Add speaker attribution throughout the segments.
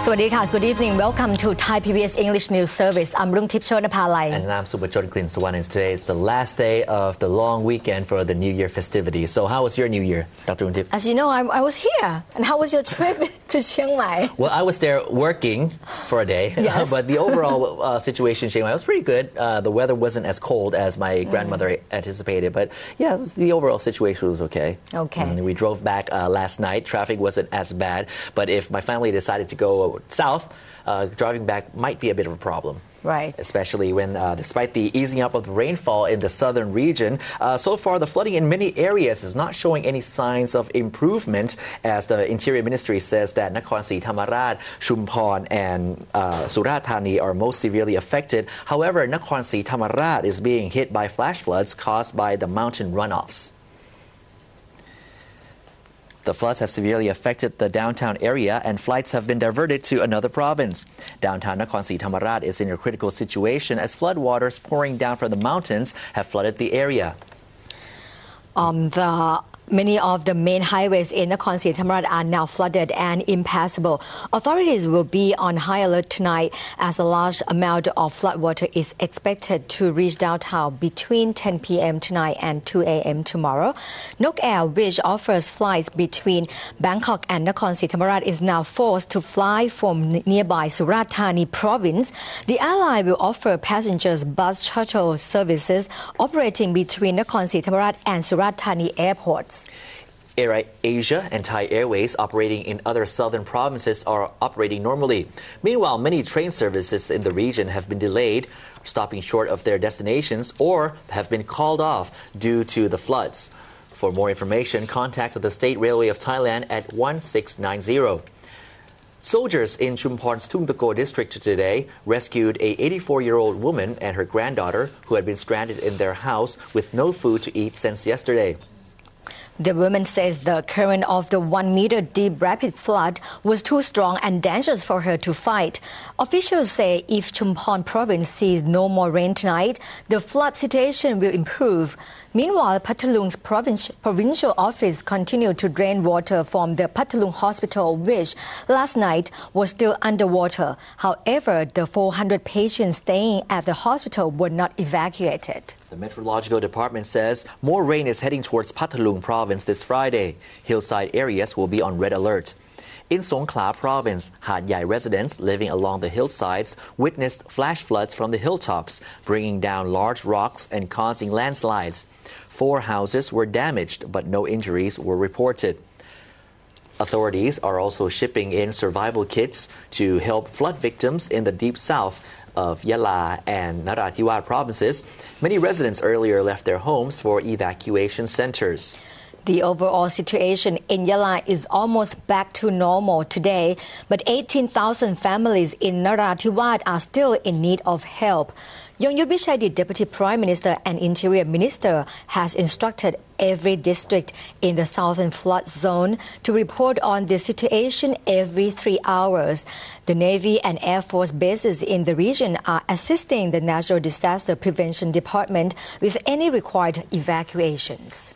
Speaker 1: สวัสดีค่ะ Good evening. Welcome to Thai PBS English News Service. I'm Rungtip Chonapalai.
Speaker 2: And I'm Subachon Klinsuwan, and today is the last day of the long weekend for the New Year festivities. So how was your New Year, Dr. Rungtip?
Speaker 1: As you know, I was here. And how was your trip to Chiang Mai?
Speaker 2: Well, I was there working for a day.
Speaker 1: Yes.
Speaker 2: But the overall situation in Chiang Mai was pretty good. The weather wasn't as cold as my grandmother anticipated. But yeah, the overall situation was okay.
Speaker 1: Okay.
Speaker 2: We drove back last night. Traffic wasn't as bad. But if my family decided to go south, driving back might be a bit of a problem.
Speaker 1: Right.
Speaker 2: Especially when, despite the easing up of the rainfall in the southern region, so far the flooding in many areas is not showing any signs of improvement, as the Interior Ministry says that Nakhon Si Thammarat, Shumphon, and Surat Thani are most severely affected. However, Nakhon Si Thammarat is being hit by flash floods caused by the mountain runoffs. The floods have severely affected the downtown area, and flights have been diverted to another province. Downtown Nakhon Si Thammarat is in a critical situation as floodwaters pouring down from the mountains have flooded the area.
Speaker 1: Many of the main highways in Nakhon Si Thammarat are now flooded and impassable. Authorities will be on high alert tonight as a large amount of floodwater is expected to reach downtown between 10 p.m. tonight and 2 a.m. tomorrow. Nok Air, which offers flights between Bangkok and Nakhon Si Thammarat, is now forced to fly from nearby Surat Thani province. The airline will offer passengers bus shuttle services operating between Nakhon Si Thammarat and Surat Thani airports.
Speaker 2: Air Asia and Thai Airways operating in other southern provinces are operating normally. Meanwhile, many train services in the region have been delayed, stopping short of their destinations, or have been called off due to the floods. For more information, contact the State Railway of Thailand at 1690. Soldiers in Chumphon's Tung Tako district today rescued a 84-year-old woman and her granddaughter who had been stranded in their house with no food to eat since yesterday.
Speaker 1: The woman says the current of the 1-meter deep rapid flood was too strong and dangerous for her to fight. Officials say if Chumphon province sees no more rain tonight, the flood situation will improve. Meanwhile, Phatthalung's provincial office continued to drain water from the Phatthalung hospital, which last night was still underwater. However, the 400 patients staying at the hospital were not evacuated.
Speaker 2: The Meteorological Department says more rain is heading towards Phatthalung province this Friday. Hillside areas will be on red alert. In Songkhla province, Hat Yai residents living along the hillsides witnessed flash floods from the hilltops, bringing down large rocks and causing landslides. 4 houses were damaged, but no injuries were reported. Authorities are also shipping in survival kits to help flood victims in the deep south of Yala and Narathiwat provinces. Many residents earlier left their homes for evacuation centers.
Speaker 1: The overall situation in Yala is almost back to normal today, but 18,000 families in Narathiwat are still in need of help. Yonghyut Vichaydit, Deputy Prime Minister and Interior Minister, has instructed every district in the southern flood zone to report on the situation every 3 hours. The Navy and Air Force bases in the region are assisting the Natural Disaster Prevention Department with any required evacuations.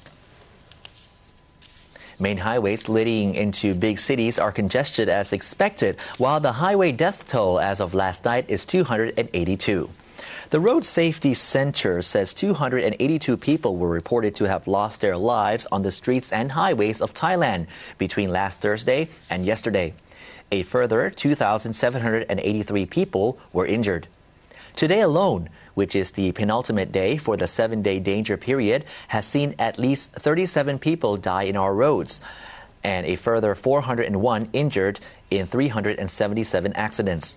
Speaker 2: Main highways leading into big cities are congested as expected, while the highway death toll as of last night is 282. The Road Safety Center says 282 people were reported to have lost their lives on the streets and highways of Thailand between last Thursday and yesterday. A further 2,783 people were injured. Today alone, which is the penultimate day for the 7-day danger period, has seen at least 37 people die in our roads, and a further 401 injured in 377 accidents.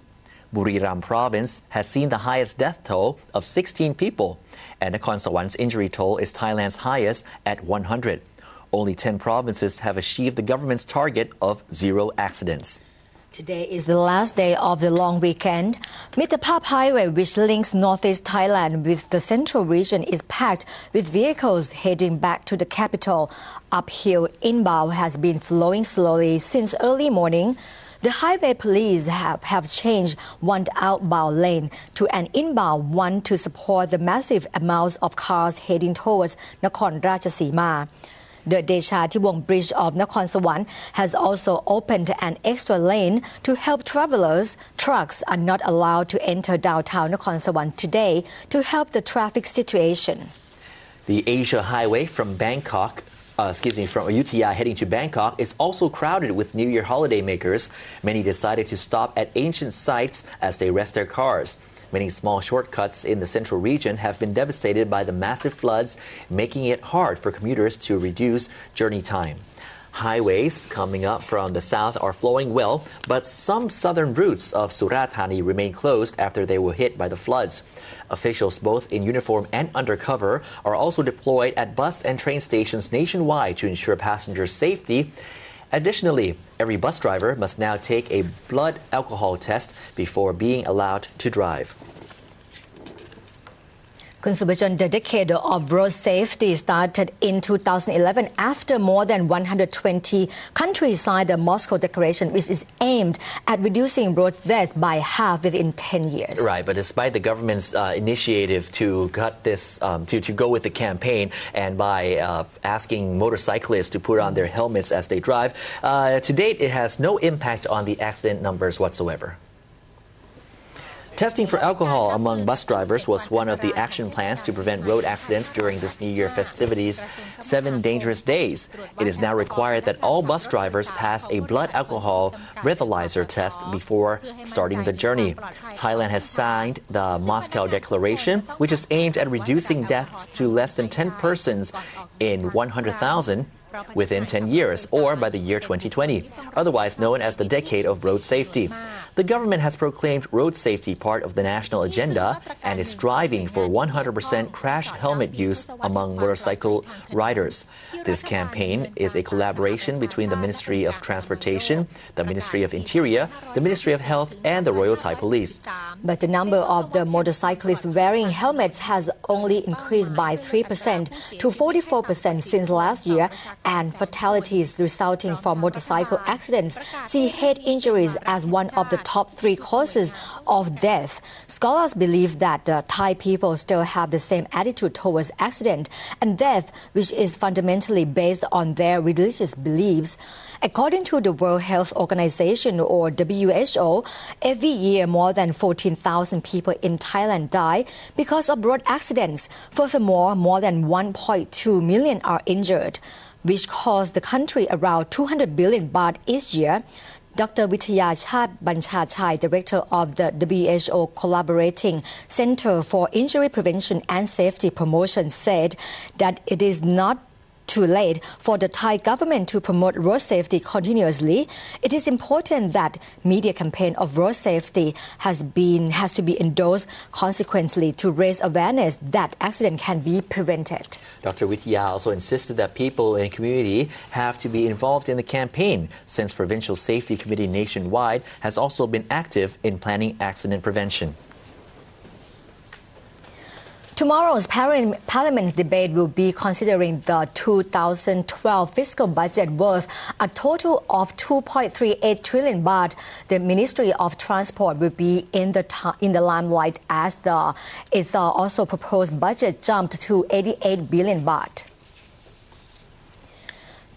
Speaker 2: Buriram province has seen the highest death toll of 16 people, and Nakhon Sawan's injury toll is Thailand's highest at 100. Only 10 provinces have achieved the government's target of 0 accidents.
Speaker 1: Today is the last day of the long weekend. Mitraphap Highway, which links northeast Thailand with the central region, is packed with vehicles heading back to the capital. Uphill inbound has been flowing slowly since early morning. The highway police have changed one outbound lane to an inbound one to support the massive amounts of cars heading towards Nakhon Ratchasima. The Deshathiwong Bridge of Nakhon Sawan has also opened an extra lane to help travelers. Trucks are not allowed to enter downtown Nakhon Sawan today to help the traffic situation.
Speaker 2: The Asia Highway from from Ayutthaya heading to Bangkok is also crowded with New Year holiday makers. Many decided to stop at ancient sites as they rest their cars. Many small shortcuts in the central region have been devastated by the massive floods, making it hard for commuters to reduce journey time. Highways coming up from the south are flowing well, but some southern routes of Surat Thani remain closed after they were hit by the floods. Officials both in uniform and undercover are also deployed at bus and train stations nationwide to ensure passengers' safety. Additionally, every bus driver must now take a blood alcohol test before being allowed to drive.
Speaker 1: The decade of road safety started in 2011 after more than 120 countries signed the Moscow Declaration, which is aimed at reducing road deaths by half within 10 years.
Speaker 2: Right, but despite the government's initiative to cut this, to go with the campaign and by asking motorcyclists to put on their helmets as they drive, to date it has no impact on the accident numbers whatsoever. Testing for alcohol among bus drivers was one of the action plans to prevent road accidents during this New Year festivities' 7 dangerous days. It is now required that all bus drivers pass a blood alcohol breathalyzer test before starting the journey. Thailand has signed the Moscow Declaration, which is aimed at reducing deaths to less than 10 persons in 100,000 within 10 years, or by the year 2020, otherwise known as the Decade of Road Safety. The government has proclaimed road safety part of the national agenda and is striving for 100% crash helmet use among motorcycle riders. This campaign is a collaboration between the Ministry of Transportation, the Ministry of Interior, the Ministry of Health, and the Royal Thai Police.
Speaker 1: But the number of the motorcyclists wearing helmets has only increased by 3% to 44% since last year, and fatalities resulting from motorcycle accidents see head injuries as one of the top 3 causes of death. Scholars believe that Thai people still have the same attitude towards accident and death, which is fundamentally based on their religious beliefs. According to the World Health Organization, or WHO, every year more than 14,000 people in Thailand die because of road accidents. Furthermore, more than 1.2 million are injured, which cost the country around 200 billion baht each year. Dr. Withaya Chatbanchachai, director of the WHO Collaborating Center for Injury Prevention and Safety Promotion, said that it is not too late for the Thai government to promote road safety continuously. It is important that media campaign of road safety has to be endorsed consequently to raise awareness that accident can be prevented.
Speaker 2: Dr. Withaya also insisted that people in the community have to be involved in the campaign, since Provincial Safety Committee nationwide has also been active in planning accident prevention.
Speaker 1: Tomorrow's Parliament's debate will be considering the 2012 fiscal budget worth a total of 2.38 trillion baht. The Ministry of Transport will be in the limelight as its also proposed budget jumped to 88 billion baht.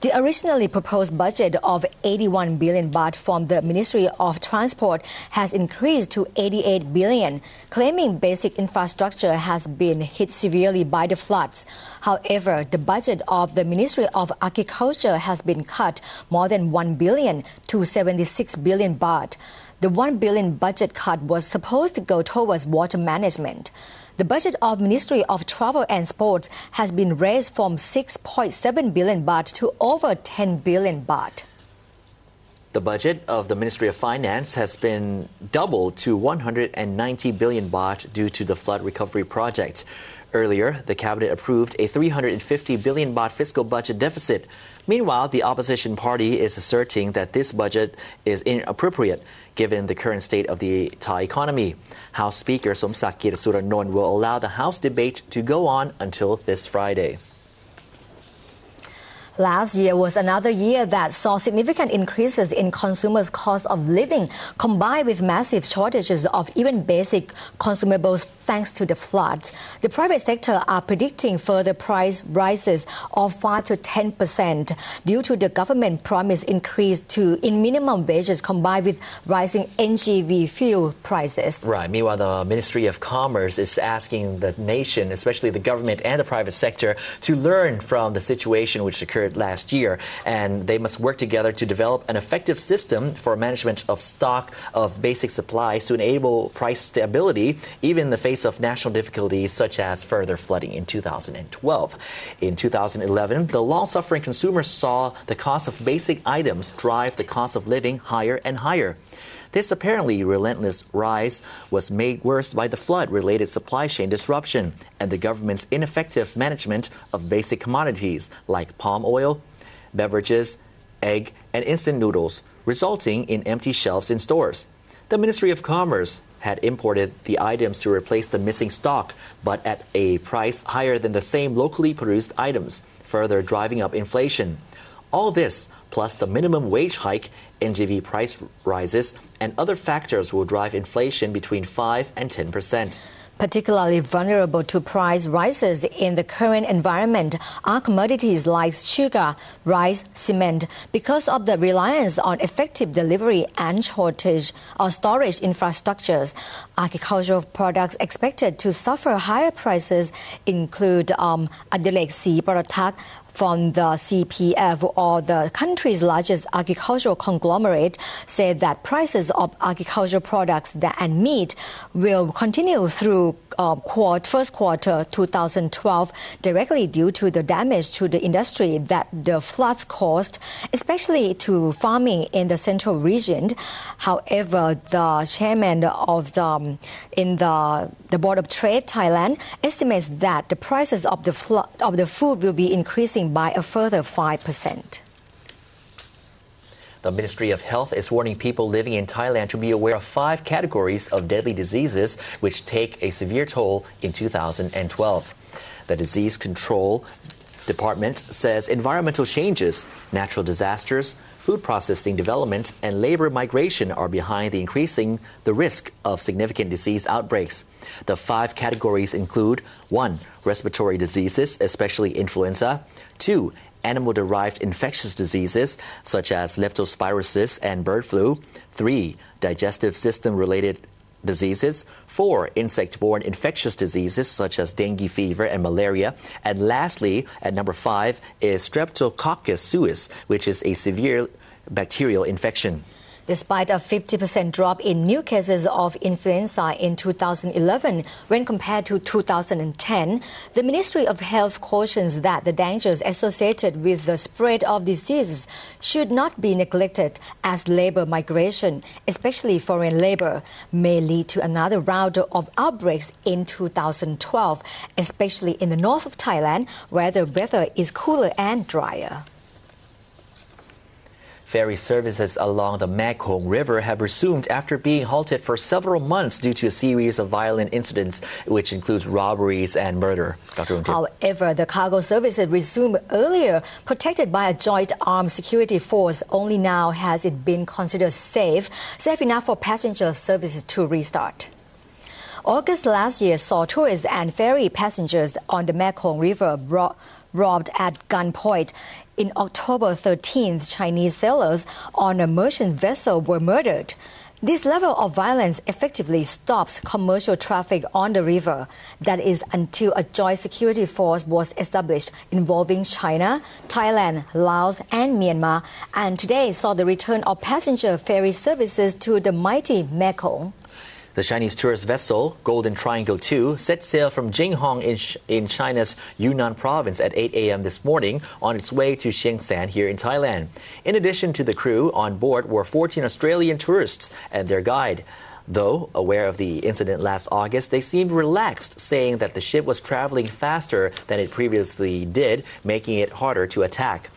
Speaker 1: The originally proposed budget of 81 billion baht from the Ministry of Transport has increased to 88 billion, claiming basic infrastructure has been hit severely by the floods. However, the budget of the Ministry of Agriculture has been cut more than 1 billion to 76 billion baht. The 1 billion budget cut was supposed to go towards water management. The budget of Ministry of Travel and Sports has been raised from 6.7 billion baht to over 10 billion baht.
Speaker 2: The budget of the Ministry of Finance has been doubled to 190 billion baht due to the flood recovery project. Earlier, the cabinet approved a 350 billion baht fiscal budget deficit. Meanwhile, the opposition party is asserting that this budget is inappropriate given the current state of the Thai economy. House Speaker Somsak Kirasuranont will allow the House debate to go on until this Friday.
Speaker 1: Last year was another year that saw significant increases in consumers' cost of living, combined with massive shortages of even basic consumables thanks to the floods. The private sector are predicting further price rises of 5 to 10% due to the government promised increase in minimum wages combined with rising NGV fuel prices.
Speaker 2: Right. Meanwhile, the Ministry of Commerce is asking the nation, especially the government and the private sector, to learn from the situation which occurred last year, and they must work together to develop an effective system for management of stock of basic supplies to enable price stability even in the face of national difficulties such as further flooding in 2012. In 2011, the long-suffering consumers saw the cost of basic items drive the cost of living higher and higher. This apparently relentless rise was made worse by the flood-related supply chain disruption and the government's ineffective management of basic commodities like palm oil, beverages, egg, and instant noodles, resulting in empty shelves in stores. The Ministry of Commerce had imported the items to replace the missing stock, but at a price higher than the same locally produced items, further driving up inflation. All this, plus the minimum wage hike, NGV price rises, and other factors will drive inflation between 5 and 10%.
Speaker 1: Particularly vulnerable to price rises in the current environment are commodities like sugar, rice, cement, because of the reliance on effective delivery and shortage or storage infrastructures. Agricultural products expected to suffer higher prices include Adilek C. Baratak from the CPF, or the country's largest agricultural conglomerate, said that prices of agricultural products and meat will continue through first quarter 2012 directly due to the damage to the industry that the floods caused, especially to farming in the central region. However, the chairman of the Board of Trade Thailand estimates that the prices of the food will be increasing by a further 5%.
Speaker 2: The Ministry of Health is warning people living in Thailand to be aware of 5 categories of deadly diseases which take a severe toll in 2012. The Disease Control Department says environmental changes, natural disasters, food processing development, and labor migration are behind increasing the risk of significant disease outbreaks. The 5 categories include 1. Respiratory diseases, especially influenza. 2. Animal-derived infectious diseases such as leptospirosis and bird flu. 3. Digestive system-related diseases. 4. Insect-borne infectious diseases such as dengue fever and malaria. And lastly, at number 5 is Streptococcus suis, which is a severe bacterial infection.
Speaker 1: Despite a 50% drop in new cases of influenza in 2011 when compared to 2010, the Ministry of Health cautions that the dangers associated with the spread of diseases should not be neglected, as labor migration, especially foreign labor, may lead to another round of outbreaks in 2012, especially in the north of Thailand, where the weather is cooler and drier.
Speaker 2: Ferry services along the Mekong River have resumed after being halted for several months due to a series of violent incidents, which includes robberies and murder. Dr. Untip.
Speaker 1: However, the cargo services resumed earlier, protected by a joint armed security force. Only now has it been considered safe enough for passenger services to restart. August last year saw tourists and ferry passengers on the Mekong River robbed at gunpoint. In October 13th, Chinese sailors on a merchant vessel were murdered. This level of violence effectively stops commercial traffic on the river. That is until a joint security force was established involving China, Thailand, Laos, and Myanmar, and today saw the return of passenger ferry services to the mighty Mekong.
Speaker 2: The Chinese tourist vessel, Golden Triangle 2, set sail from Jinghong in China's Yunnan province at 8 a.m. this morning on its way to Chiengsan here in Thailand. In addition to the crew, on board were 14 Australian tourists and their guide. Though aware of the incident last August, they seemed relaxed, saying that the ship was traveling faster than it previously did, making it harder to attack.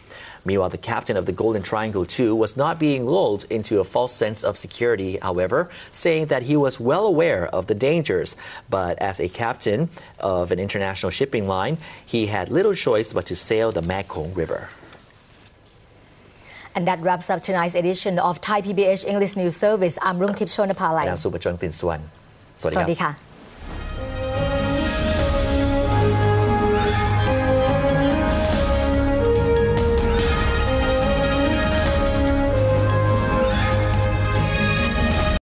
Speaker 2: Meanwhile, the captain of the Golden Triangle 2 was not being lulled into a false sense of security, however, saying that he was well aware of the dangers. But as a captain of an international shipping line, he had little choice but to sail the Mekong River.
Speaker 1: And that wraps up tonight's edition of Thai PBS English News Service. I'm Rung Tip Chonapalai.
Speaker 2: I'm Super Jung Tin Swan.
Speaker 1: สวัสดีค่ะ